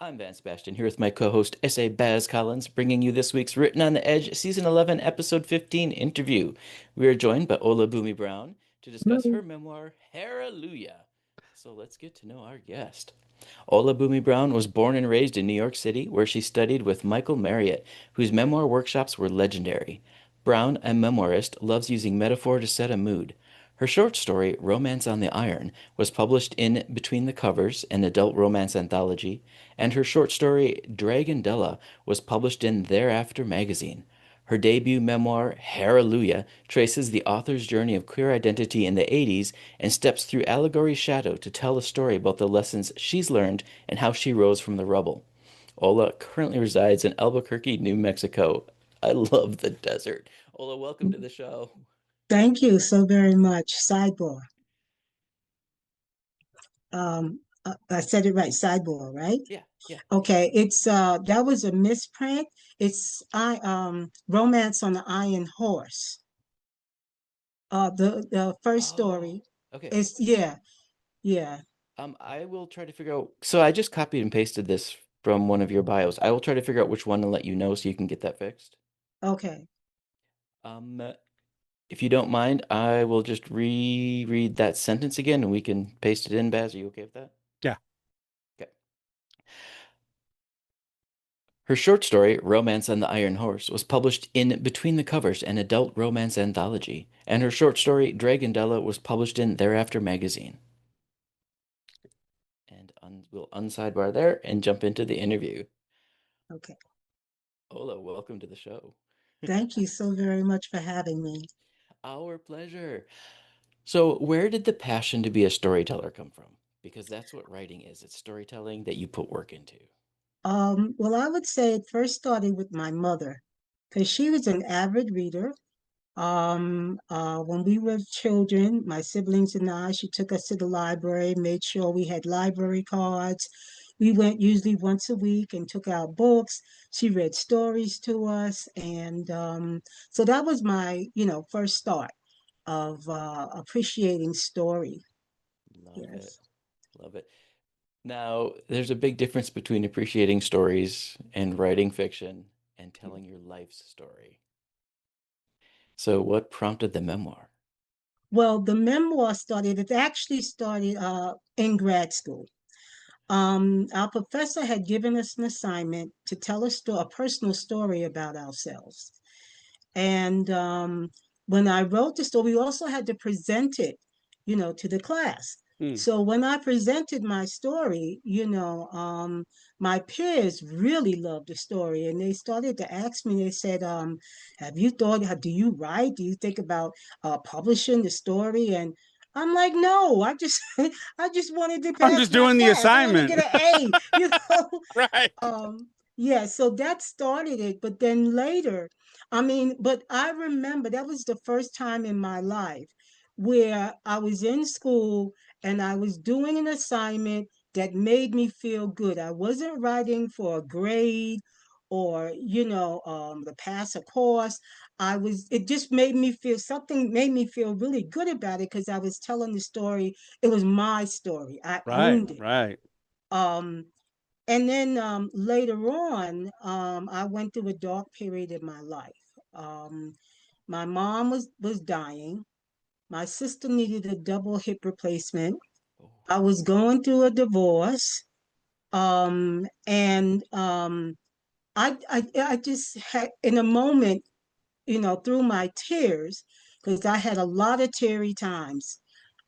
I'm Van Sebastian here with my co-host S.A. Baz Collins, bringing you this week's Written on the Edge, Season 11, Episode 15 interview. We are joined by Ola Boomy Brown to discuss Hello. her memoir, Hairalujah. So let's get to know our guest. Ola Boomy Brown was born and raised in New York City, where she studied with Michel Marriott, whose memoir workshops were legendary. Brown, a memoirist, loves using metaphor to set a mood. Her short story, Romance on the Iron, was published in Between the Covers, an adult romance anthology, and her short story, Della, was published in Thereafter magazine. Her debut memoir, Hairalujah, traces the author's journey of queer identity in the 80s and steps through allegory's shadow to tell a story about the lessons she's learned and how she rose from the rubble. Ola currently resides in Albuquerque, New Mexico. I love the desert. Ola, welcome to the show. Thank you so very much. Sidebar. I said it right. Sidebar, right? Yeah, yeah. Okay. It's that was a misprint. It's I Romance on the Iron Horse. The first story Oh, okay. is yeah, yeah. I will try to figure out. So I just copied and pasted this from one of your bios. I will try to figure out which one and let you know so you can get that fixed. Okay. Um, if you don't mind, I will just reread that sentence again and we can paste it in, Baz. Are you okay with that? Yeah. Okay. Her short story, Romance on the Iron Horse, was published in Between the Covers, an adult romance anthology, and her short story, Della, was published in Thereafter magazine. And we'll unsidebar there and jump into the interview. Okay. Ola, welcome to the show. Thank you so very much for having me. Our pleasure. So, where did the passion to be a storyteller come from? Because that's what writing is. It's storytelling that you put work into. Well, I would say it first started with my mother because she was an avid reader. When we were children, my siblings and I, she took us to the library, made sure we had library cards. We went usually once a week and took out books. She read stories to us. And so that was my, first start of appreciating story. Love it. Yes. Love it. Now, there's a big difference between appreciating stories and writing fiction and telling your life's story. So, what prompted the memoir? Well, the memoir started, it actually started in grad school. Our professor had given us an assignment to tell a personal story about ourselves. And when I wrote the story, we also had to present it, to the class. Hmm. So when I presented my story, my peers really loved the story, and they started to ask me. They said, "Have you thought? Do you write? Do you think about publishing the story?" And I'm like, "No, I just, I just wanted to I'm pass just my doing the class. I want to assignment. get an A, you know." Right. Yeah, so that started it. But then later, but I remember that was the first time in my life where I was in school and I was doing an assignment that made me feel good. I wasn't writing for a grade or, to pass a course. It just made me feel really good about it because I was telling the story. It was my story. I Right. owned it. Right. Um, and then later on, I went through a dark period in my life. My mom was dying. My sister needed a double hip replacement. Oh, I was going through a divorce. And I just had in a moment, through my tears, because I had a lot of teary times.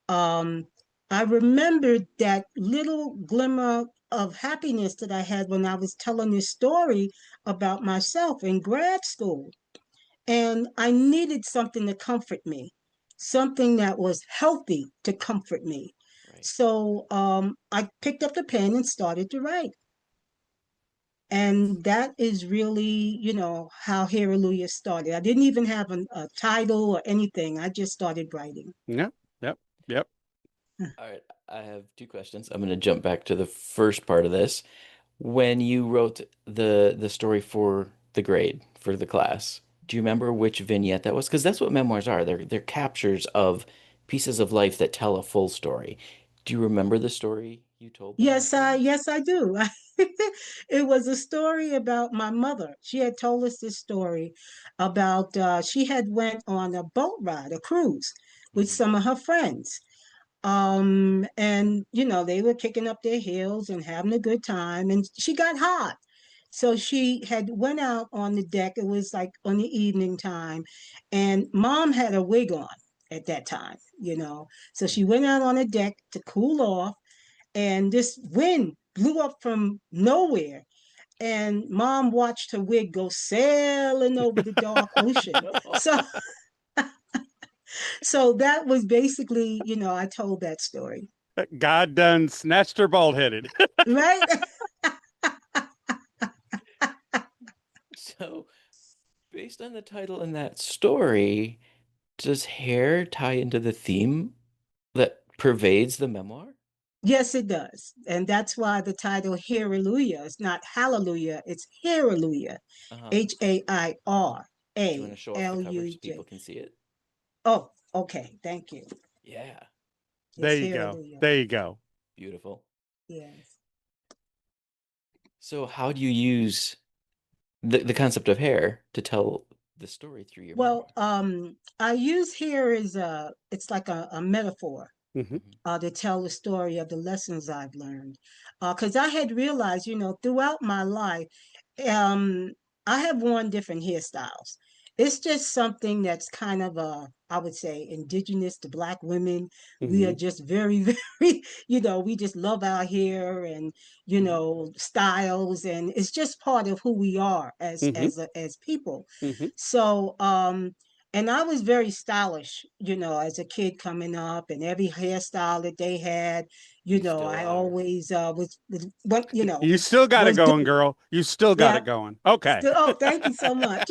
um, I remembered that little glimmer of happiness that I had when I was telling this story about myself in grad school. And I needed something to comfort me, something that was healthy to comfort me. right. So I picked up the pen and started to write. That's And that is really, how Hairalujah started. I didn't even have a title or anything. I just started writing. Yep. Yep. Yep. all right. I have two questions. I'm going to jump back to the first part of this. When you wrote the story for the grade for the class, do you remember which vignette that was? Because that's what memoirs are. They're captures of pieces of life that tell a full story. Do you remember the story you told them that day? Yes, I do. It was a story about my mother. She had told us this story about she had went on a boat ride, a cruise, with Mm-hmm. some of her friends. And they were kicking up their heels and having a good time, and she got hot. So she had went out on the deck. It was like on the evening time, and mom had a wig on at that time. So she went out on the deck to cool off, and this wind blew up from nowhere, and mom watched her wig go sailing over the dark ocean. No. So that was basically, I told that story. God done snatched her bald headed. Right. So, based on the title in that story, does hair tie into the theme that pervades the memoir? Yes, it does. And that's why the title Hairalujah is not Hallelujah, it's Hairalujah. Uh-huh. Hairalujah. Do you want to show us the cover so people can see it? Oh, okay. Thank you. Yeah. There It's you go. Hairalujah. There you go. Beautiful. Yes. So, how do you use the concept of hair to tell the story through your Well, memoir? I use hair as it's like a metaphor Hmm. Hmm. to tell the story of the lessons I've learned. Because I had realized, throughout my life, um, I have worn different hairstyles. It's just something that's kind of I would say, indigenous to Black women. We are Hmm. just very, very, we just love our hair and, Hmm. styles, and it's just part of who we are as Hmm. as people. Hmm. So, and I was very stylish, as a kid coming up, and every hairstyle that they had, You still I are. always what You still got it was going, doing. girl. You still got Yeah. it going. Okay. Still, oh, thank you so much.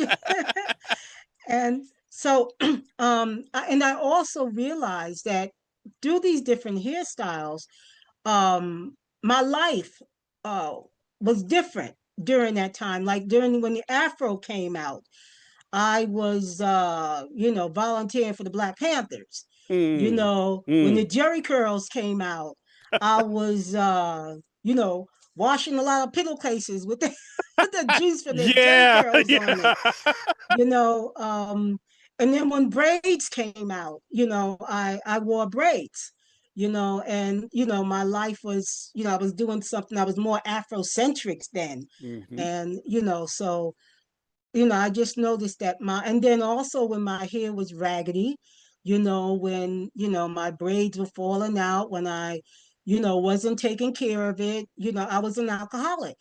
And so, and I also realized that through these different hairstyles, my life uh was different during that time. Like during when the Afro came out, I was, volunteering for the Black Panthers. Mm. When the Mm. Jerry curls came out, I was, you know, washing a lot of pillowcases with the, the juice for the Jerry Yeah. curls on it. Yeah. You know, and then when braids came out, I wore braids. And my life was, I was doing something. I was more Afrocentric then, Hmm. and so I just noticed that and then also when my hair was raggedy, when, my braids were falling out, when I, wasn't taking care of it, I was an alcoholic,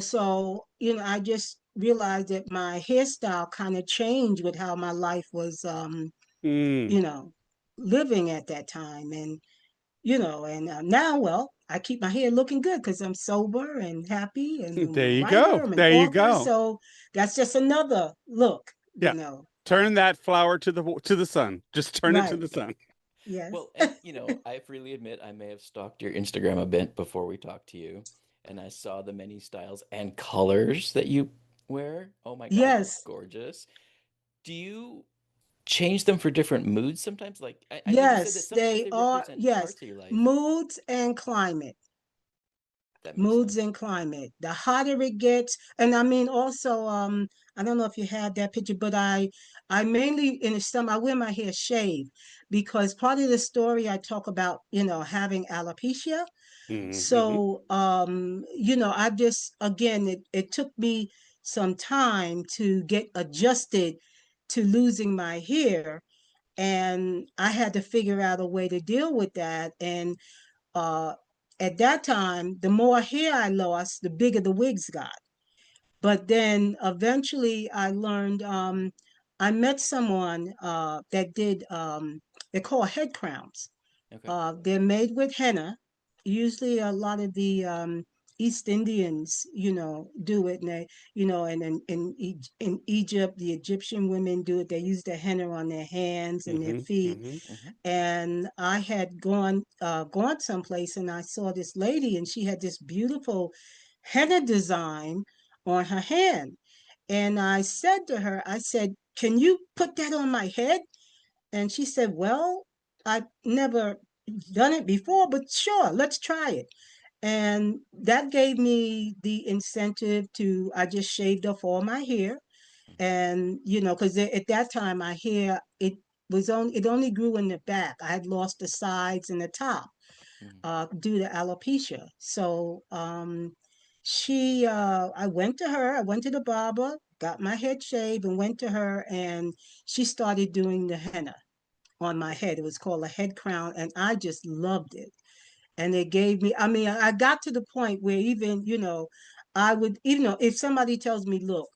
so, I just realized that my hairstyle kind of changed with how my life was, Mm. you know, living at that time. And now, well, I keep my hair looking good because I'm sober and happy and I'm There a you writer, go. I'm an There you author. go. So that's just another look, Yeah. Turn that flower to the sun. Just turn it to Right. the sun. Yes. Well, and I freely admit I may have stalked your Instagram a bit before we talked to you, and I saw the many styles and colors that you wear. Oh my God, they're Yes. gorgeous. Do you change them for different moods sometimes? Like I know you said that Yes, sometimes they they are. represent Yes. parts of your life. Moods and climate. That makes Moods sense. and climate. The hotter it gets, and I mean also, I don't know if you had that picture, but I mainly in the summer I wear my hair shaved because part of the story I talk about, having alopecia. Hmm. So, I just, again, it took me some time to get adjusted to losing my hair. And I had to figure out a way to deal with that. And uh, at that time, the more hair I lost, the bigger the wigs got. But then eventually I learned, I met someone that did, they're called head crowns. Okay. They're made with henna. Usually, a lot of the East Indians, do it, and and in Egypt, the Egyptian women do it. They use the henna on their hands and their Hmm. feet. Hmm. Hmm. And I had gone someplace, and I saw this lady, and she had this beautiful henna design on her hand. And I said to her, I said, "Can you put that on my head?" And she said, "Well, I never, done it before, but sure, let's try it. And that gave me the incentive to, I just shaved off all my hair. Mm-hmm. And, you know, because at that time my hair, it only grew in the back. I had lost the sides and the top Mm-hmm. due to alopecia. So I went to her, I went to the barber, got my head shaved and went to her, and she started doing the henna on my head. It was called a head crown, and I just loved it. And it gave me, I mean, I got to the point where even, you know, I would, even though if somebody tells me, look,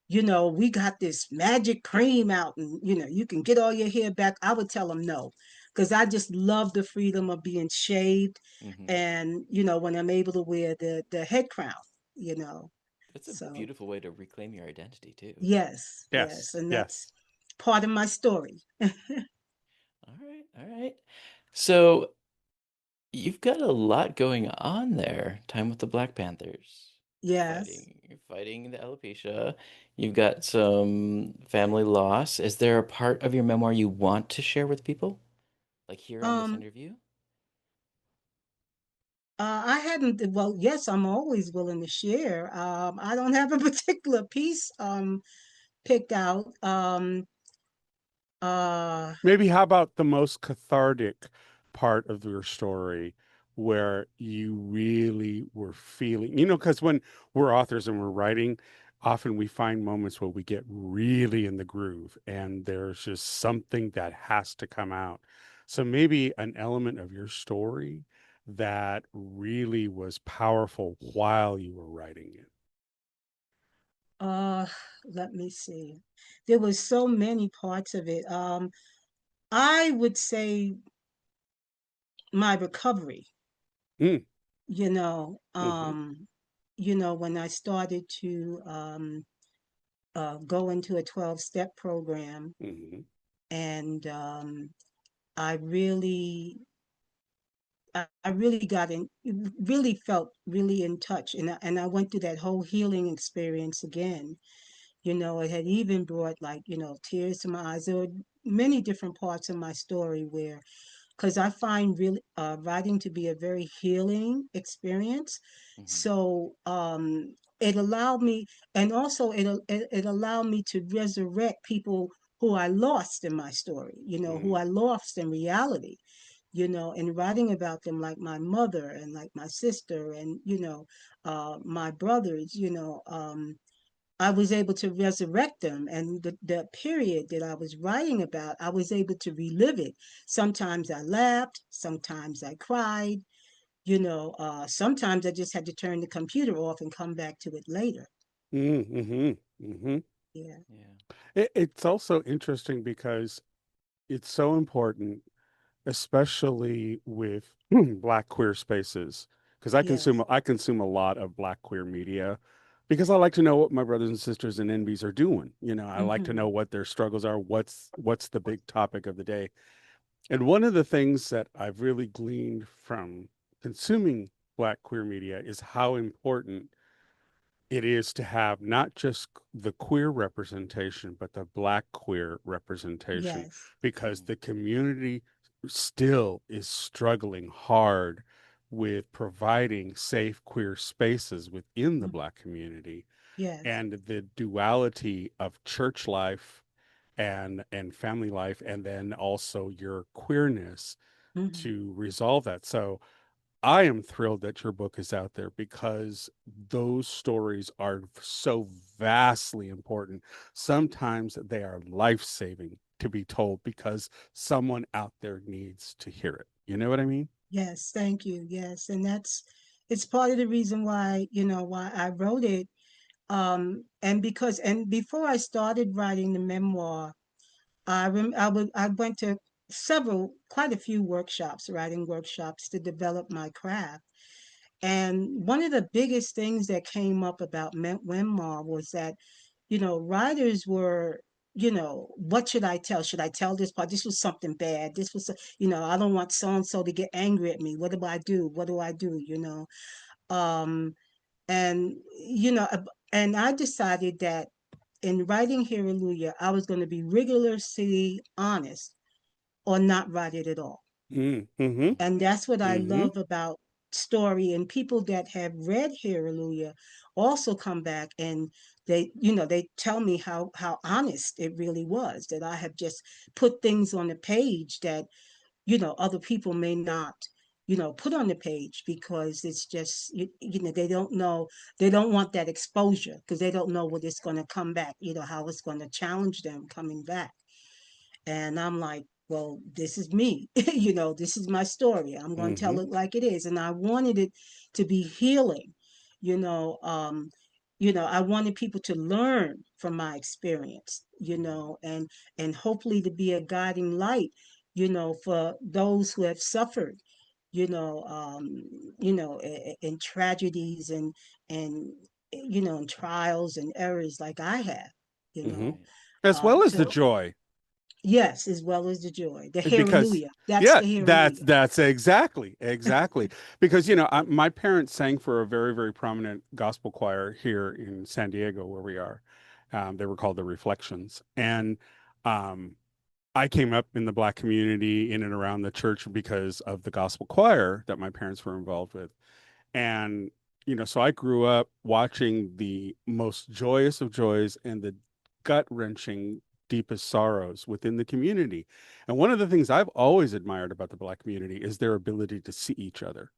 you know, we got this magic cream out and, you know, you can get all your hair back, I would tell them no, because I just love the freedom of being shaved. Mm-hmm. And, you know, when I'm able to wear the head crown, you know. That's a So, beautiful way to reclaim your identity too. yes, yes. Yes, And yes. that's part of my story. All right, all right. So you've got a lot going on there. Time with the Black Panthers. Yes. You're fighting the alopecia. You've got some family loss. Is there a part of your memoir you want to share with people? Like here on this Um, interview? I hadn't, well, yes, I'm always willing to share. I don't have a particular piece picked out. Uh, Maybe how about the most cathartic part of your story where you really were feeling, because when we're authors and we're writing, often we find moments where we get really in the groove and there's just something that has to come out. So maybe an element of your story that really was powerful while you were writing it. uh, Let me see. There was so many parts of it. I would say my recovery, Mm, you know, mm-hmm, when I started to go into a 12-step program, mm-hmm, and I really I really got in, really felt really in touch, and I went through that whole healing experience again. You know, it had even brought, like, you know, tears to my eyes. There were many different parts of my story where, because I find really writing to be a very healing experience. Mm-hmm. So it allowed me, and also it allowed me to resurrect people who I lost in my story. You know, who mm, I lost in reality. You know, and writing about them, like my mother and like my sister and, you know, my brothers. You know, I was able to resurrect them. And the period that I was writing about, I was able to relive it. Sometimes I laughed, sometimes I cried, you know, sometimes I just had to turn the computer off and come back to it later. mm-hmm, mm-hmm. Yeah. Yeah. It's also interesting because it's so important, especially with Black queer spaces, because Yes. I consume a lot of Black queer media because I like to know what my brothers and sisters and NBs are doing. I like to Mm-hmm. know what their struggles are, what's the big topic of the day. And one of the things that I've really gleaned from consuming Black queer media is how important it is to have not just the queer representation, but the Black queer representation, Yes. because Mm-hmm. the community still is struggling hard with providing safe queer spaces within the Mm. Black community. Yes. And the duality of church life and family life, and then also your queerness Mm-hmm. to resolve that. So I am thrilled that your book is out there because those stories are so vastly important. Sometimes they are life-saving to be told because someone out there needs to hear it. You know what I mean? Yes. Thank you. Yes. And it's part of the reason why, you know, why I wrote it. And before I started writing the memoir, I went to quite a few workshops, writing workshops to develop my craft. And one of the biggest things that came up about memoir was that, you know, writers were, you know, what should I tell? Should I tell this part? This was something bad. This was, you know, I don't want so and so to get angry at me. What do I do? What do I do? You know, um, and you know, and I decided that in writing Hairalujah, I was going to be rigorously honest or not write it at all. Mm-hmm. And that's what I Mm-hmm. love about story. And people that have read Hairalujah also come back and they tell me how honest it really was, that I have just put things on the page that other people may not put on the page, because it's just they don't know, they don't want that exposure, because they don't know what it's going to come back, how it's going to challenge them coming back. And I'm like, well, this is me. This is my story. I'm going to Mm-hmm. tell it like it is. And I wanted it to be healing. You know, um, I wanted people to learn from my experience, and hopefully to be a guiding light, for those who have suffered, in tragedies and trials and errors like I have, you Mm-hmm. know, As well as the to joy. Yes, as well as the joy. The Because Hairalujah. That's yeah, the that's Hairalujah. that's exactly because my parents sang for a very, very prominent gospel choir here in San Diego where we are. They were called the Reflections, and um, I came up in the Black community in and around the church because of the gospel choir that my parents were involved with. And, so I grew up watching the most joyous of joys and the gut wrenching, deepest sorrows within the community. And one of the things I've always admired about the Black community is their ability to see each other.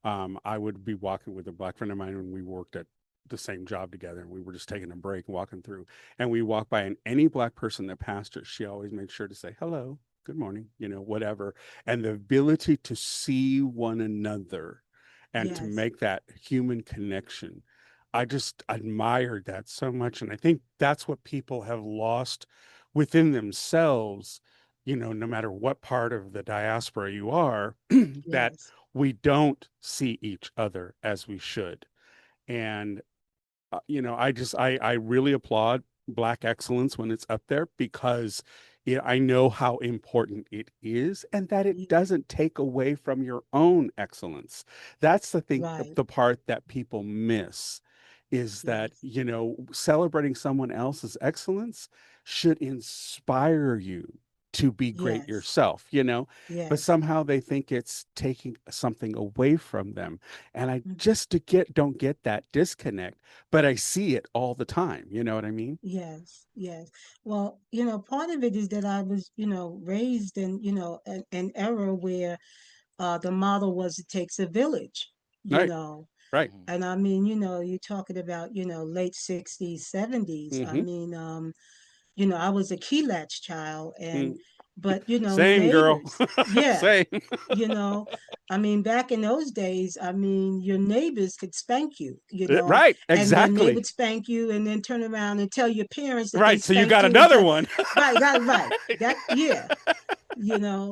I would be walking with a Black friend of mine when we worked at the same job together, and we were just taking a break walking through, and we walked by, and any Black person that passed us, she always made sure to say hello, good morning, whatever. And the ability to see one another and to Yes. make that human connection, I just admired that so much. And I think that's what people have lost within themselves, no matter what part of the diaspora you are, that Yes. we don't see each other as we should. And I really applaud Black excellence when it's up there, because I know how important it is, and that it Ye- doesn't take away from your own excellence. That's the thing, Right. the part that people miss is that, Yes. celebrating someone else's excellence should inspire you to be great Yes. yourself, but Yes. somehow they think it's taking something away from them. And I Mhm. just to get don't get that disconnect, but I see it all the time. You know what I mean? Yes. Yes. Well, part of it is that I was, raised in, an era where the model was it takes a village, you Right, know. right. And I mean, you're talking about, late 60s, 70s. I Mm-hmm. mean, I was a key latch child, Mm. but Same girl. neighbors, yeah, Same. you know, I mean, back in those days, I mean, your neighbors could spank you, Right, and then they exactly. would spank you and then turn around and tell your parents that they Right. So you spanked got you and another tell, one. right, right, right. That, yeah,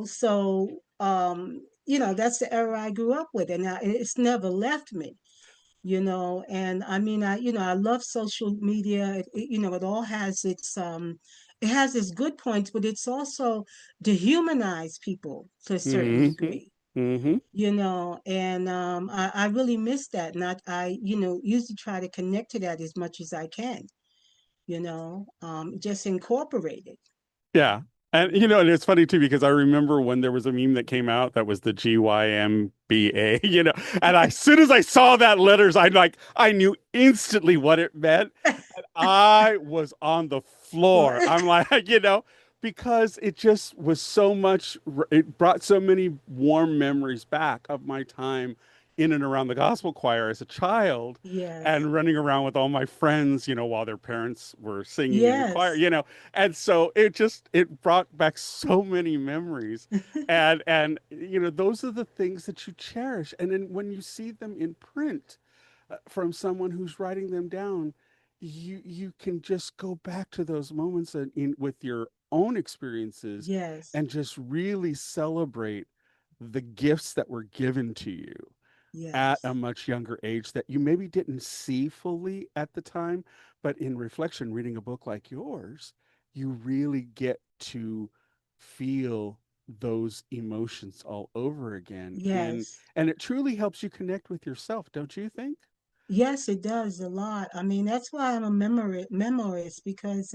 so, that's the era I grew up with, and it's never left me, and I mean, I love social media. It all has its good points, but it's also dehumanized people to a certain Mm-hmm. degree, Mm-hmm. and I really miss that, and I usually try to connect to that as much as I can, just incorporate it, Yeah. And you know. and it's funny too because I remember when there was a meme that came out that was the GYMBA, and as soon as I saw that letters, I knew instantly what it meant. And I was on the floor. I'm like, because it just was so much, it brought so many warm memories back of my time in and around the gospel choir as a child Yes, and running around with all my friends, while their parents were singing in the choir, yes, and so it brought back so many memories. And those are the things that you cherish. And then when you see them in print, from someone who's writing them down, you can just go back to those moments with your own experiences yes, and just really celebrate the gifts that were given to you at yes, a much younger age that you maybe didn't see fully at the time, but in reflection, reading a book like yours, you really get to feel those emotions all over again. and yes. and it truly helps you connect with yourself, don't you think? Yes, it does a lot. I mean, that's why I'm a memoirist, because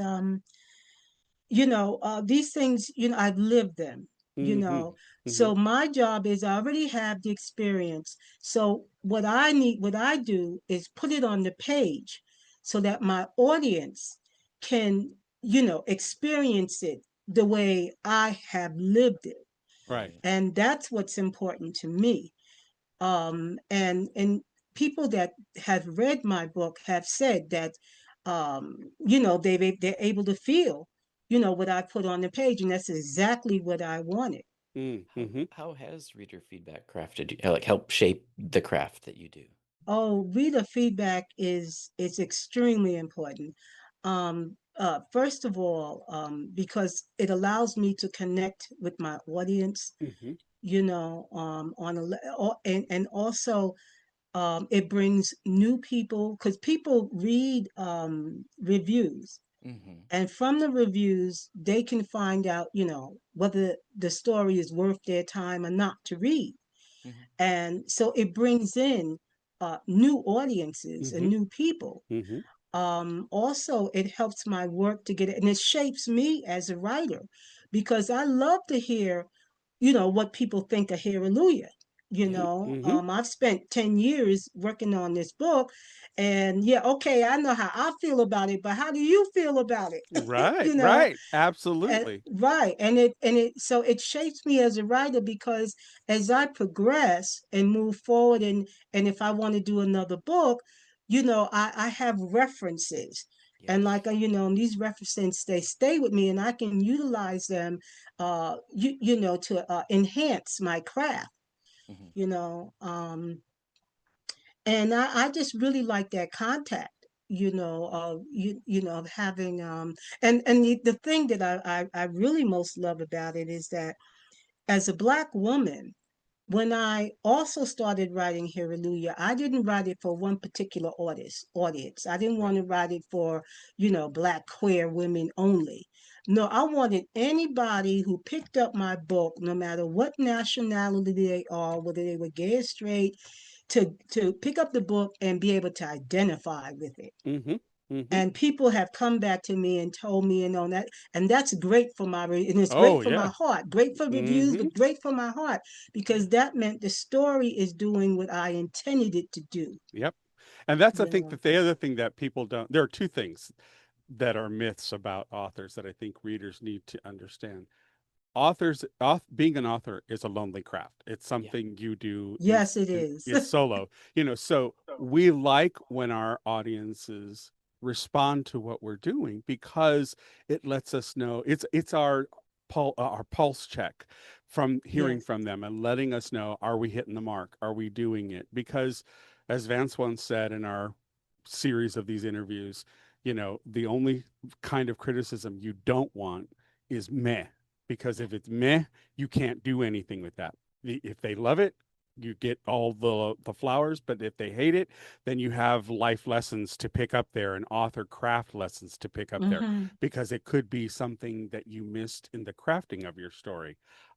these things, I've lived them. you Mm-hmm. know. Mm-hmm. So my job is I already have the experience. So what I do is put it on the page so that my audience can, experience it the way I have lived it. Right. Right. And that's what's important to me. And people that have read my book have said that, they're able to feel, what I put on the page, and that's exactly what I wanted. Mm-hmm. How has reader feedback crafted, like helped shape the craft that you do? Oh, reader feedback is extremely important. First of all, because it allows me to connect with my audience, Mm-hmm. and also, it brings new people because people read reviews, Mm-hmm. and from the reviews they can find out, whether the story is worth their time or not to read. Mm-hmm. And so it brings in new audiences and Mm-hmm. new people. Mm-hmm. Also, it helps my work to get it, and it shapes me as a writer because I love to hear, what people think of Hairalujah. Yeah. Mm-hmm. I've spent 10 years working on this book, and yeah, okay, I know how I feel about it, but how do you feel about it? Right. Right. And Absolutely. right, so it shapes me as a writer because as I progress and move forward, and if I want to do another book, I have references. And Yes. like, and these references, they stay with me, and I can utilize them, to enhance my craft, Mm-hmm. you know. And I just really like that contact, of having, and the thing that I really most love about it is that as a Black woman, when I also started writing Hallelujah, I didn't write it for one particular audience. I didn't want Right. to write it for, Black queer women only. No, I wanted anybody who picked up my book, no matter what nationality they are, whether they were gay or straight, to pick up the book and be able to identify with it. Mm-hmm. Mm-hmm. And people have come back to me and told me, that, and that's great for and it's great Oh for my yeah. heart, great for reviews, Mm-hmm. but great for my heart, because Yeah. that meant the story is doing what I intended it to do. Yep. And that's, I You think, know. that the other thing that people don't, there are two things that are myths about authors that I think readers need to understand. Being an author is a lonely craft. It's Yeah. something you do Yes, it is. is solo. So we like when our audiences respond to what we're doing because it lets us know it's our pulse check from hearing Yes. from them and letting us know, are we hitting the mark? Are we doing it? Because as Vance once said in our series of these interviews, the only kind of criticism you don't want is meh, because Yeah. if it's meh, you can't do anything with that. If they love it, you get all the flowers, but if they hate it, then you have life lessons to pick up there and author craft lessons to pick up there, Mm-hmm. because it could be something that you missed in the crafting of your story.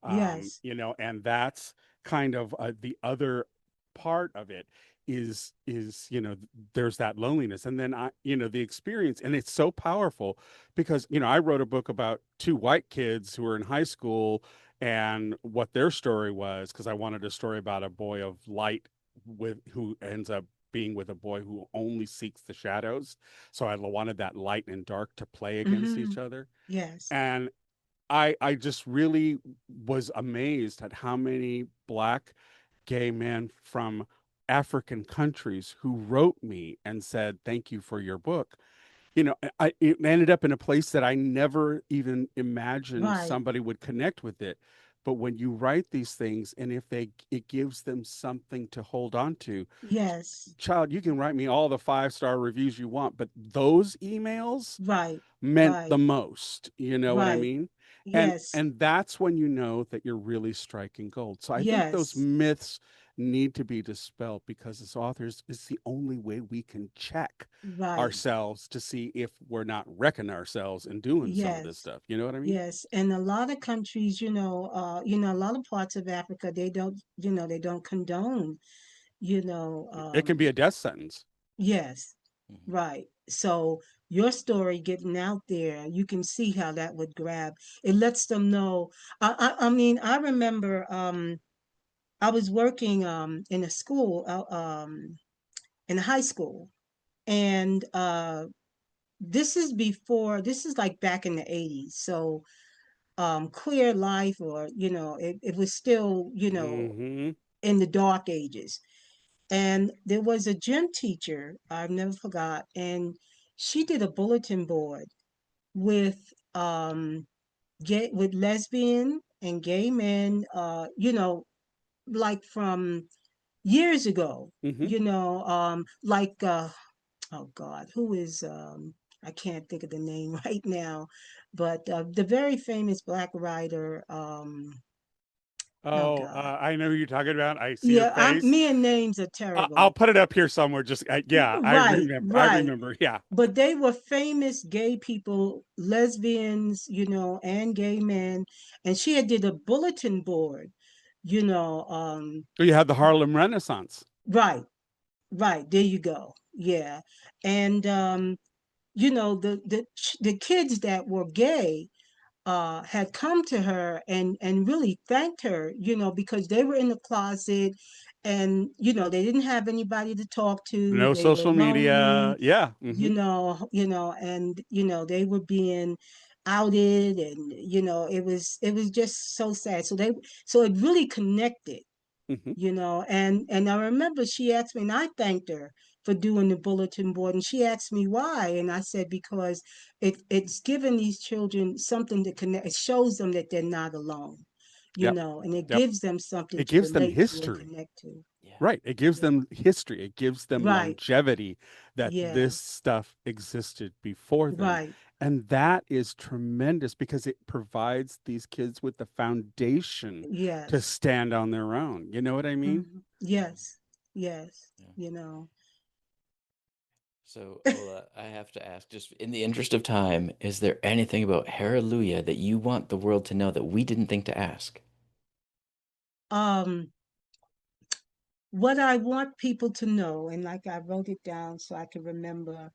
Yes. And that's kind of the other part of it is there's that loneliness, and then the experience, and it's so powerful because I wrote a book about two white kids who were in high school and what their story was, because I wanted a story about a boy of light with who ends up being with a boy who only seeks the shadows. So I wanted that light and dark to play against Mm-hmm. each other. Yes. And I just really was amazed at how many black gay men from African countries who wrote me and said, "Thank you for your book." It ended up in a place that I never even imagined Right. somebody would connect with it. But when you write these things, and if it gives them something to hold on to, Yes. child, you can write me all the 5-star reviews you want, but those emails Right. meant the Right. most. You know what I Right. mean? And Yes. and that's when you know that you're really striking gold. So I think those Yes. myths need to be dispelled, because as authors, it's the only way we can check Right. ourselves to see if we're not wrecking ourselves and doing some of this Yes. stuff. You know what I mean? Yes, and a lot of countries, a lot of parts of Africa, they don't condone, you know, It can be a death sentence. yes, Mm-hmm. right. So your story getting out there, you can see how that would grab. It lets them know. I mean, I remember I was working in a school, in a high school, and this is like back in the 80s. So queer life, or it was still, Mm-hmm. in the dark ages. And there was a gym teacher I've never forgot, and she did a bulletin board with lesbian and gay men, like from years ago, Mm-hmm. like oh God, who is I can't think of the name right now, but the very famous black writer, oh Oh, God. I know who you're talking about. I see her Yeah, face. me and names are I'll terrible. put it up here somewhere. Just yeah, I Right, remember. I right. remember. Yeah. But they were famous gay people, lesbians, and gay men. And she had did a bulletin board, you know, um, So you had the Harlem Renaissance. right, right. There you go. Yeah. And the kids that were gay had come to her and really thanked her, because they were in the closet, and they didn't have anybody to talk to. No They were social media. lonely, Yeah. Mm-hmm. and they were being outed, and it was just so sad. So it really connected, Mm-hmm. and I remember she asked me, and I thanked her for doing the bulletin board, and she asked me why, and I said because it's given these children something to connect. It shows them that they're not alone, Yep. and it Yep. gives them something It to gives them relate to and history. connect to. Yeah. Right. It gives Yeah. them history. It gives them Right. longevity that Yeah. this stuff existed before them. Right. And that is tremendous because it provides these kids with the foundation to Yes. stand on their own. You know what I mean? Yeah. Yes. Yes. Yeah. You know. So, Ola, I have to ask, just in the interest of time, is there anything about Hairalujah that you want the world to know that we didn't think to ask? um what I want people to know, and like I wrote it down so I can remember,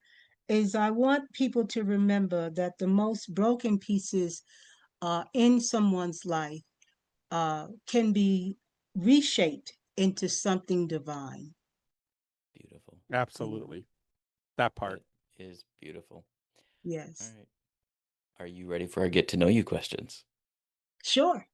is I want people to remember that the most broken pieces in someone's life can be reshaped into something divine. Beautiful. You know, Absolutely. That part. That is beautiful. All yes, right. Are you ready for our get to know you questions? sure.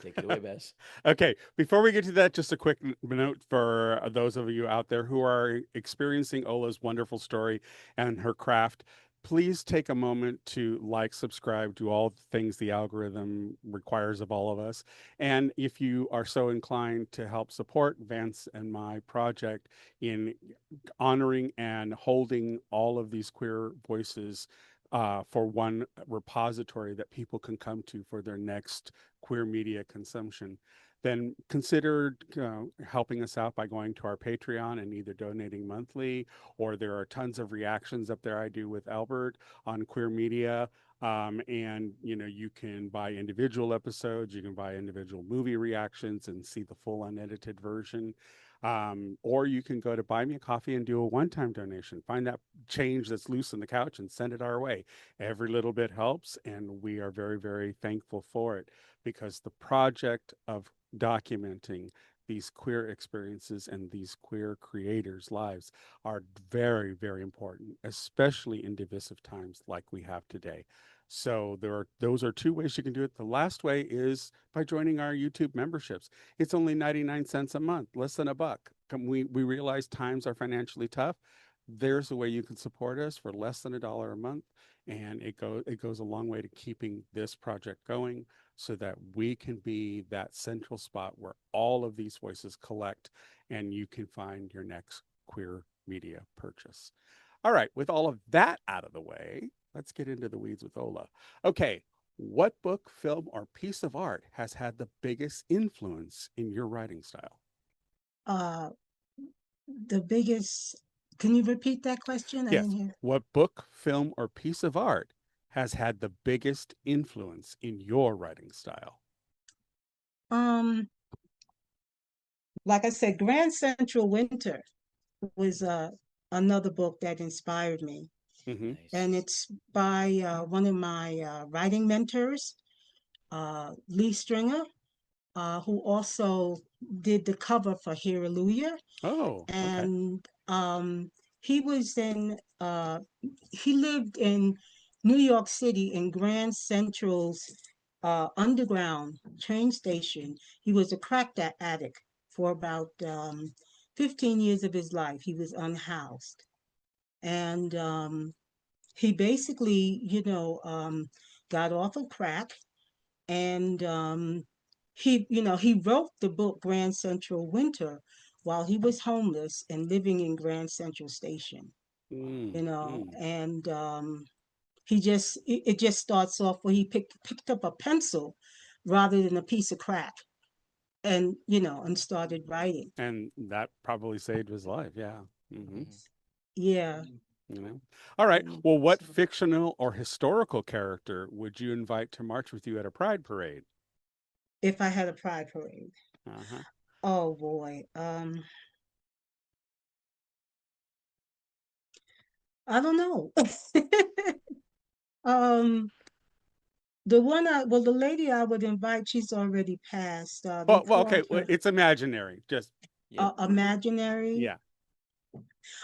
Take it away, Bess. Okay, before we get to that, just a quick note for those of you out there who are experiencing Ola's wonderful story and her craft. Please take a moment to like, subscribe, do all the things the algorithm requires of all of us. And if you are so inclined to help support Vance and my project in honoring and holding all of these queer voices for one repository that people can come to for their next queer media consumption, then consider helping us out by going to our Patreon and either donating monthly, or there are tons of reactions up there I do with Albert on queer media. And you can buy individual episodes, you can buy individual movie reactions and see the full unedited version. Or you can go to Buy Me a Coffee and do a one-time donation. Find that change that's loose on the couch and send it our way. Every little bit helps, and we are very, very thankful for it, because the project of documenting these queer experiences and these queer creators' lives are very, very important, especially in divisive times like we have today. So those are two ways you can do it. The last way is by joining our YouTube memberships. It's only 99 cents a month, less than a buck. We realize times are financially tough. There's a way you can support us for less than $1 a month, and it goes a long way to keeping this project going, so that we can be that central spot where all of these voices collect and you can find your next queer media purchase. All right, with all of that out of the way, let's get into the weeds with Ola. Okay, what book, film, or piece of art has had the biggest influence in your writing style? Uh, the biggest. Can you repeat that question? I didn't Yes, hear. what book, film, or piece of art has had the biggest influence in your writing style? Um, like I said, Grand Central Winter was another book that inspired me. Mm-hmm. and Nice. it's by one of my writing mentors, Lee Stringer, who also did the cover for Hairalujah. Oh, okay. And he was in, he lived in New York City in Grand Central's underground train station. He was a crack addict for about 15 years of his life. He was unhoused. And he basically, got off of crack and he wrote the book Grand Central Winter while he was homeless and living in Grand Central Station, Mm, mm. and it just starts off where he picked up a pencil rather than a piece of crack, and and started writing. And that probably saved his life. Yeah. Mm-hmm. Hmm. Yeah. You know. All right. Well, what So fictional or historical character would you invite to march with you at a pride parade? if I had a pride parade, Uh-huh. oh boy, I don't know. um the lady I would invite, she's already passed. They Well, okay. called Well, her it's imaginary. Just Yep. imaginary. yeah.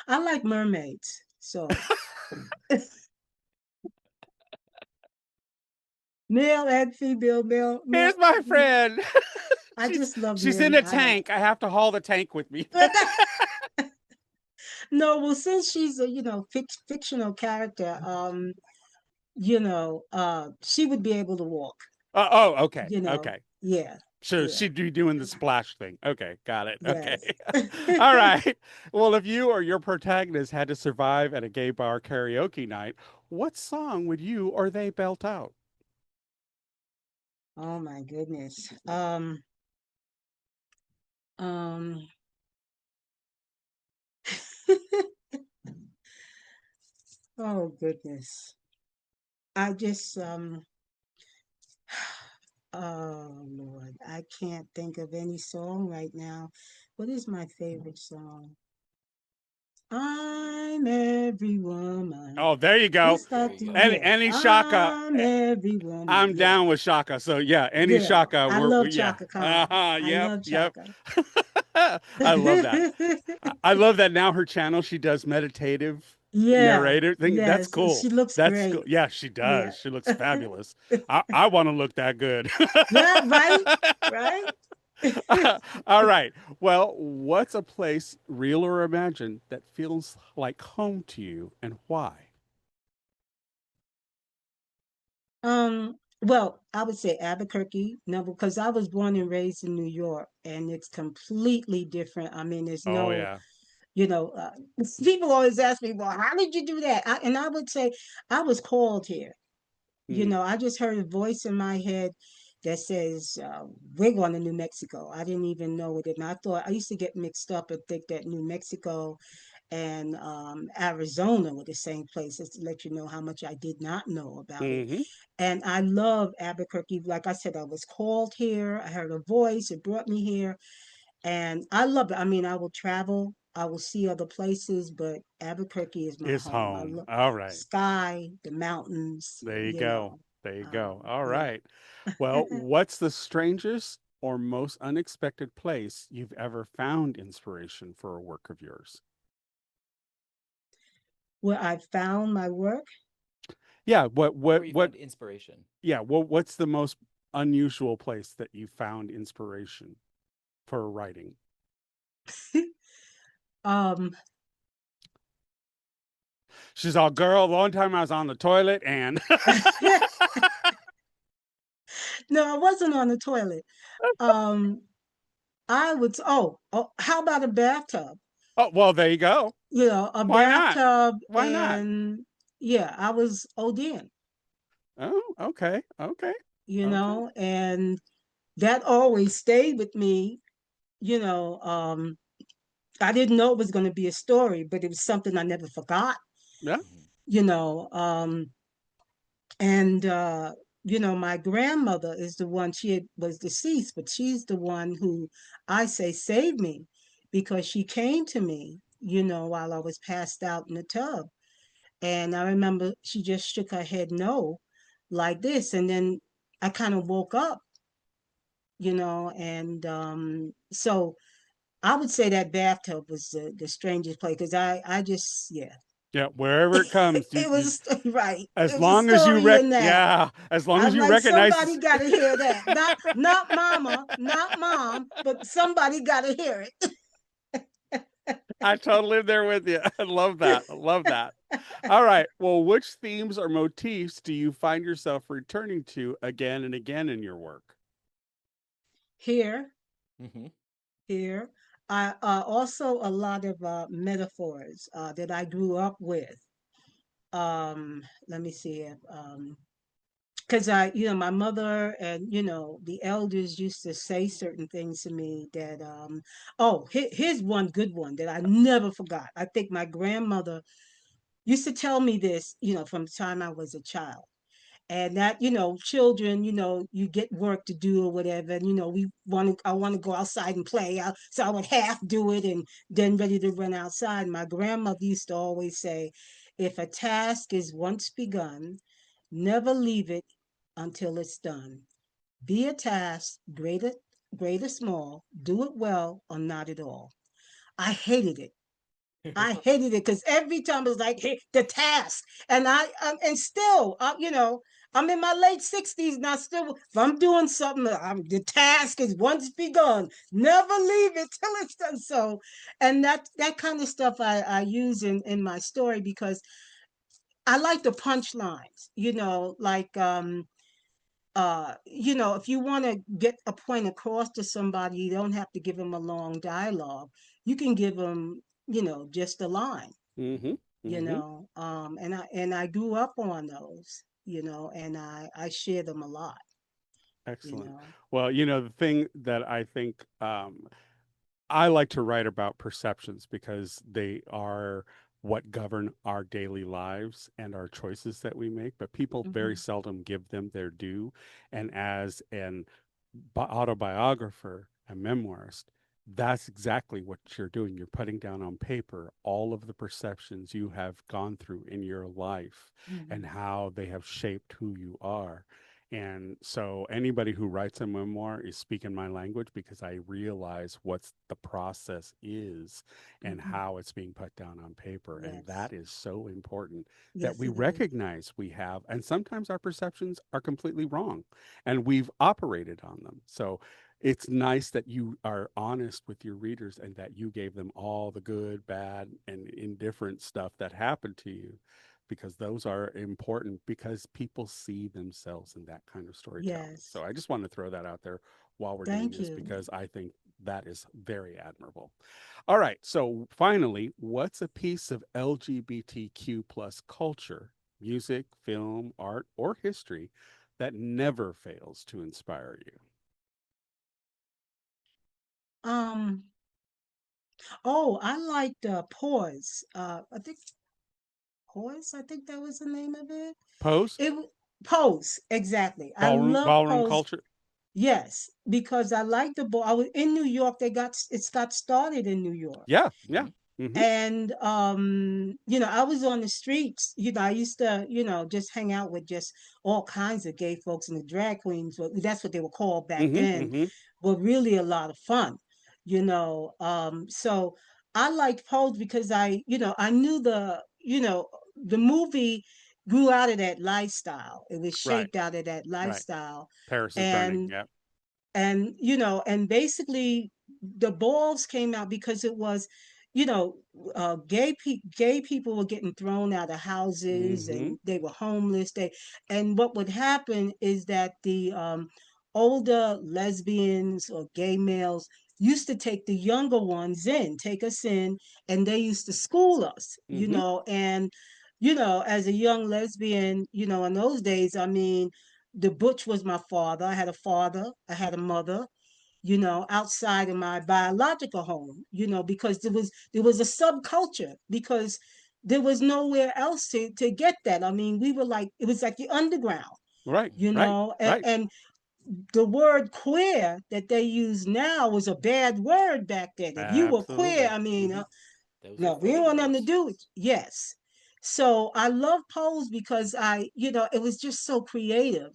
I like mermaids, so male and female, Here's my friend. I just love She's in men. a I don't. tank. I have to haul the tank with me. No, well, since she's a fictional character, she would be able to walk. Oh, okay. You know, Okay. yeah, So yeah, she'd be doing the splash thing. Okay, got it. Okay. yes. All right. Well, if you or your protagonist had to survive at a gay bar karaoke night, what song would you or they belt out? Oh my goodness. Um. Oh goodness. I just oh Lord, I can't think of any song right now. What is my favorite song? I'm every woman. Oh, there you go. What's There that? you go. Any Yeah, any Shaka. I'm every woman. I'm Yeah, down with Shaka. So yeah, any yeah. Shaka. I We love yeah. Chaka Khan. Uh-huh. I Yep. love Yep. Chaka. I love that. I love that now her channel she does meditative Yeah, narrator thing. That's yes. cool. She looks That's cool. great. Yeah, she Yeah. does. She looks fabulous. I want to look that good. Yeah, right? Right? All right. Well, what's a place, real or imagined, that feels like home to you and why? Well, I would say Albuquerque, no, because I was born and raised in New York, and it's completely different. I mean, there's Oh no, yeah. you know, uh, people always ask me, well, how did you do that? And I would say, I was called here. Mm. I just heard a voice in my head that says, we're going to New Mexico. I didn't even know it. And I used to get mixed up and think that New Mexico and Arizona were the same places, to let you know how much I did not know about it. Hmm. And I love Albuquerque. Like I said, I was called here. I heard a voice. It brought me here. And I love it. I mean, I will travel. I will see other places, but Albuquerque is my Is home. I home. love All right. sky, the mountains, There you go. There you um, go. All yeah. right. Well, what's the strangest or most unexpected place you've ever found inspiration for a work of yours? Where I found my work. Yeah, Where you found inspiration. yeah, what's the most unusual place that you found inspiration for writing? um, She's all, girl, one time I was on the toilet and no, I wasn't on the toilet. Um, how about a bathtub? oh, well, there you go. A Why not? bathtub, Why not? and yeah, I was ODing, Oh, okay. Okay. Okay. and that always stayed with me. You know, I didn't know it was going to be a story, but it was something I never forgot. Yeah. Hmm. You know, and my grandmother is the one. Was deceased, but she's the one who I say saved me, because she came to me, while I was passed out in the tub, And I remember she just shook her head no, like this. And then I kind of woke up, and so I would say that bathtub was the strangest place because I just, yeah. Yeah, wherever it comes, It was right. as It was a long as you story in that. yeah, as long as I'm you like, recognize somebody this. got to hear that. Not mama, not mom, but somebody got to hear I totally am there with you. I love that. I love that. All right. Well, which themes or motifs do you find yourself returning to again and again in your work? here, Mm-hmm. here. I also a lot of metaphors that I grew up with. Let me see if because my mother and the elders used to say certain things to me that oh, here's one good one that I never forgot. I think my grandmother used to tell me this, from the time I was a child. And that, children, you get work to do or whatever, and I want to go outside and play. So I would half do it and then ready to run outside. My grandmother used to always say, if a task is once begun, never leave it until it's done. Be a task, great or small, do it well or not at all. I hated it. I hated it because every time it was like, hey, the task, and and still, I'm in my late 60s and I still, if I'm doing something, the task is once begun, never leave it till it's done. So, and that kind of stuff I use in my story because I like the punchlines, like if you want to get a point across to somebody, you don't have to give them a long dialogue. You can give them, just a line, Mm-hmm. Mm-hmm. and I grew up on those, and I share them a lot, you Excellent. know. Well, the thing that I think I like to write about perceptions because they are what govern our daily lives and our choices that we make, but people very Hmm. seldom give them their due. And as an autobiographer, a memoirist, that's exactly what you're doing. You're putting down on paper all of the perceptions you have gone through in your life and Hmm. how they have shaped who you are. And so anybody who writes a memoir is speaking my language because I realize what's the process is and Hmm. how it's being put down on paper. And Yes, that is so important that yes, we it is. recognize we have, and sometimes our perceptions are completely wrong and we've operated on them. So it's nice that you are honest with your readers and that you gave them all the good, bad, and indifferent stuff that happened to you because those are important because people see themselves in that kind of storytelling. So Yes, I just want to throw that out there while we're doing thank this you. because I think that is very admirable. All right. So finally, what's a piece of LGBTQ plus culture, music, film, art, or history that never fails to inspire you? Um, oh, I liked Pause. I think Pause. I think that was the name of it. Pose, It w- Pose, exactly. I ballroom, love ballroom Pose. culture. Yes, because I like the ball. I was in New York. It's got started in New York. Yeah, yeah. Mm-hmm. Mm-hmm. And I was on the streets. I used to, just hang out with just all kinds of gay folks, and the drag queens, but that's what they were called back Mm-hmm. then, Mm-hmm. were really a lot of fun. So I liked Pose because I knew the movie grew out of that lifestyle. It was Right, shaped out of that right. lifestyle. Paris is burning. And Yeah. and basically the balls came out because it was you know gay people were getting thrown out of houses Mm-hmm. and they were homeless. And what would happen is that the older lesbians or gay males used to take the younger ones in, take us in, and they used to school us, Mm-hmm. and as a young lesbian, in those days, I mean, the butch was my father. I had a father, I had a mother, outside of my biological home, because there was a subculture, because there was nowhere else to get that. I mean, we were like, it was like the underground, Right, right, right. and the word queer that they use now was a bad word back then. If you were queer, Absolutely. I mean, Mm-hmm. Those were no, we don't want nothing to photos. do with. Yes. So I love Pose because it was just so creative.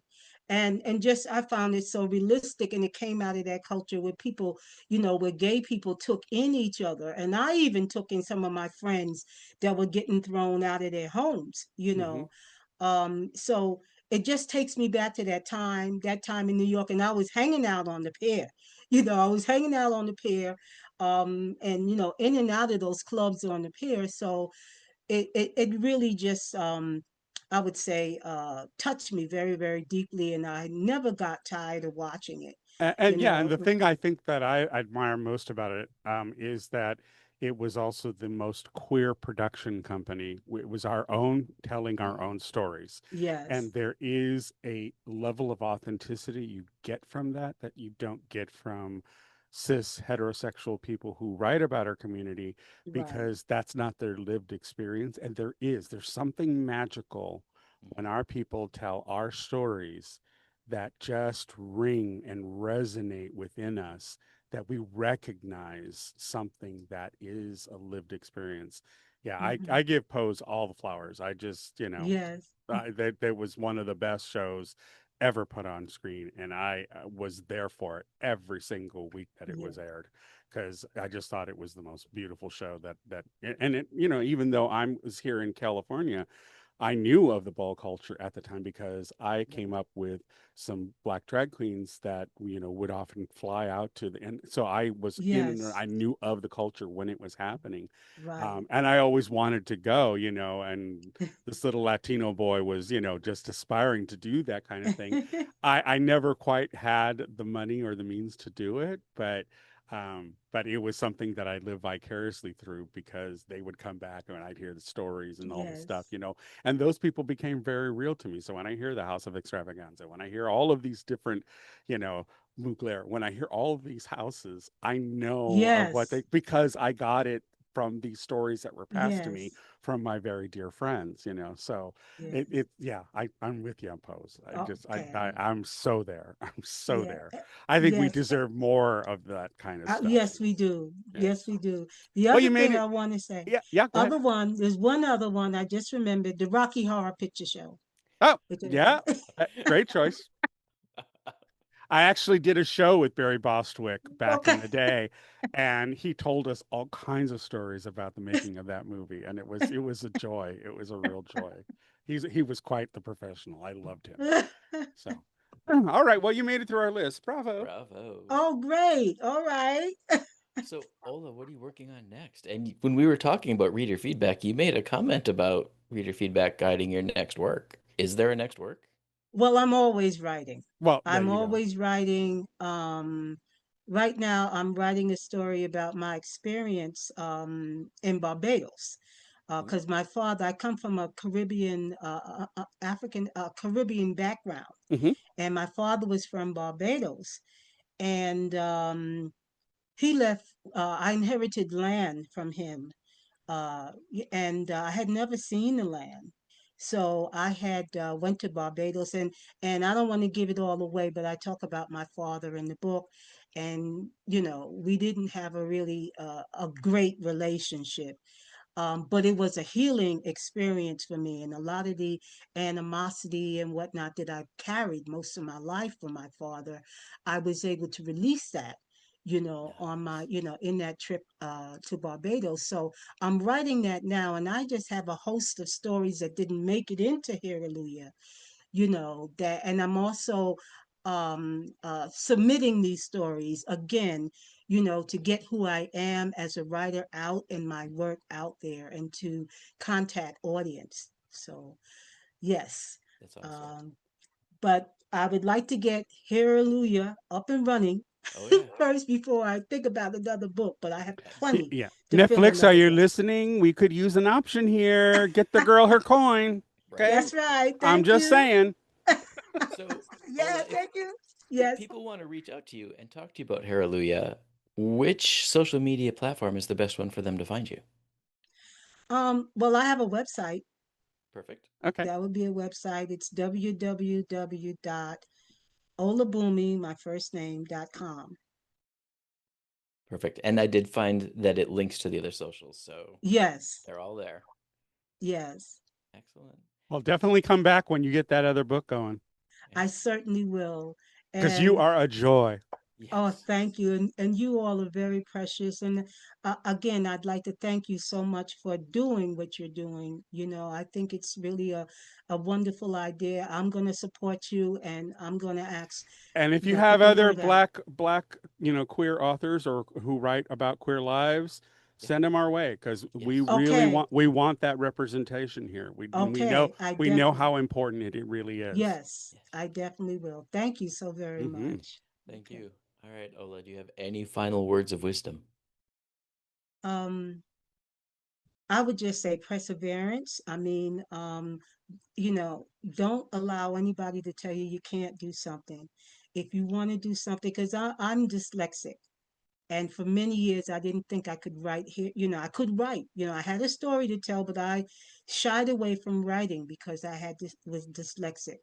And just I found it so realistic, and it came out of that culture where people, where gay people took in each other. And I even took in some of my friends that were getting thrown out of their homes. Hmm. So it just takes me back to that time in New York, and I was hanging out on the pier. I was hanging out on the pier, and in and out of those clubs on the pier. So it really just I would say touched me very, very deeply, and I never got tired of watching it. you Yeah, and know the thing I think that I admire most about it is that it was also the most queer production company. It was our own telling our oh, own stories. yes, And there is a level of authenticity you get from that that you don't get from cis heterosexual people who write about our community right. because that's not their lived experience. And there's something magical when our people tell our stories that just ring and resonate within us, that we recognize something that is a lived experience. Yeah, Hmm. I give Pose all the flowers. I just, Yes, that was one of the best shows ever put on screen, and I was there for it every single week that it was yes, aired because I just thought it was the most beautiful show and it, even though I was here in California, I knew of the ball culture at the time because I came right, up with some black drag queens that would often fly out to the and so I was in and yes, I knew of the culture when it was happening, right. and I always wanted to go, and this little Latino boy was just aspiring to do that kind of thing. I never quite had the money or the means to do it, but it was something that I lived vicariously through because they would come back and I'd hear the stories and all the stuff, Yes, and those people became very real to me. So when I hear the House of Extravaganza, when I hear all of these different, you know, Mugler, when I hear all of these houses, I know of what yes, they because I got it from these stories that were passed to me yes, from my very dear friends. So yes. yeah, I'm with you on Pose. I just Okay. I'm so there. I'm so Yeah. there. I think we Yes. deserve more of that kind of stuff. Yes, we do. Yeah. Yes, we do. The Well, other you made thing I it. want to say, Yeah, yeah, go ahead. there's one other one I just remembered, the Rocky Horror Picture Show. Oh, Which yeah. Great choice. I actually did a show with Barry Bostwick back in okay. the day, and he told us all kinds of stories about the making of that movie, and it was a joy. It was a real joy. He was quite the professional. I loved him. So, all right. Well, you made it through our list. Bravo. Bravo. Oh, great. All right. So, Ola, what are you working on next? And when we were talking about reader feedback, you made a comment about reader feedback guiding your next work. Is there a next work? Well, I'm always writing. Well, there I'm you go. always writing. Right now, I'm writing a story about my experience in Barbados. Ooh. Because my father, I come from a Caribbean, African, Caribbean background, Hmm. and my father was from Barbados. And he left, I inherited land from him, and I had never seen the land. So I had went to Barbados, and I don't want to give it all away, but I talk about my father in the book, and we didn't have a really a great relationship, but it was a healing experience for me, and a lot of the animosity and whatnot that I carried most of my life from my father, I was able to release that, on my, Nice. in that trip to Barbados. So I'm writing that now, and I just have a host of stories that didn't make it into Hairalujah, that, and I'm also submitting these stories again, to get who I am as a writer out and my work out there, and to contact audience. So yes, That's awesome. um, but I would like to get Hallelujah up and running Oh, yeah. first before I think about another book, but I have plenty Yeah. to fill Netflix, are another you book. listening? We could use an option here. Get the girl her coin. Right? Okay. That's right. I'm Thank just you. saying. So, Yeah, Ola, thank you. if Yes. people want to reach out to you and talk to you about Hairalujah, which social media platform is the best one for them to find you? Well, I have a website. Perfect. Okay. That would be a website. It's www.olabumi, my first name.com. Perfect. And I did find that it links to the other socials, so Yes. they're all there. Yes, Excellent. Well, definitely come back when you get that other book going, I Yeah. certainly will. because you And are a joy. oh, Yes. thank you. And you all are very precious. And again, I'd like to thank you so much for doing what you're doing. You know, I think it's really a wonderful idea. I'm going to support you, and I'm going to ask, And if you you know, have put the other word out. black queer authors or who write about queer lives, Yeah. send them our way because Yes. Okay. we want that representation here. Okay. I We know definitely, how important it really is. yes, Yes. I definitely will. Thank you so very Hmm. much. Thank Okay. you. All right, Ola, do you have any final words of wisdom? Um, I would just say perseverance. You know, don't allow anybody to tell you you can't do something. If you want to do something, because I'm dyslexic. And for many years, I didn't think I could write here. You know, I could write. You know, I had a story to tell, but I shied away from writing because I had this was dyslexic.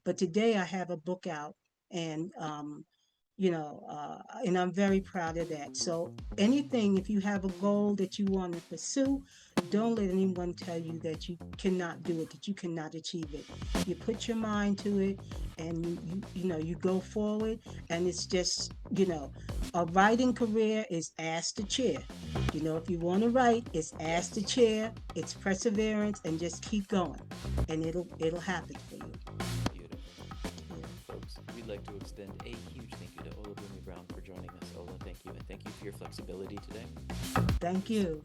But today I have a book out, and and I'm very proud of that. So anything, if you have a goal that you want to pursue, don't let anyone tell you that you cannot do it, that you cannot achieve it. You put your mind to it, and you go forward. And it's just, a writing career is ask the chair. You know, if you want to write, it's ask the Yes. chair. It's perseverance, and just keep going, and it'll happen for you. Beautiful. Yeah. Folks, we'd like to extend a huge thank you to Ola Boomy Brown for joining us. Ola, thank you. And thank you for your flexibility today. Thank you.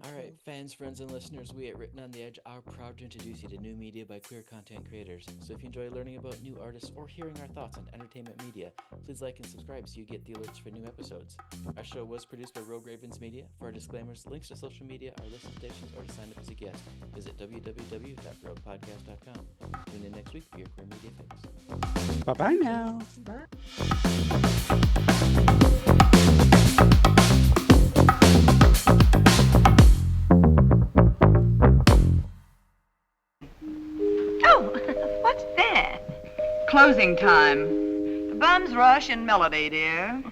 All right, Okay. fans, friends, and listeners, we at Written on the Edge are proud to introduce you to new media by queer content creators. So if you enjoy learning about new artists or hearing our thoughts on entertainment media, please like and subscribe so you get the alerts for new episodes. Our show was produced by Rogue Ravens Media. For our disclaimers, links to social media, our listen stations, or to sign up as a guest, visit www.roguepodcast.com. Tune in next week for your queer media fix. Bye bye Okay. now. Bye. Oh, what's that? Closing time. Bums rush and melody, dear.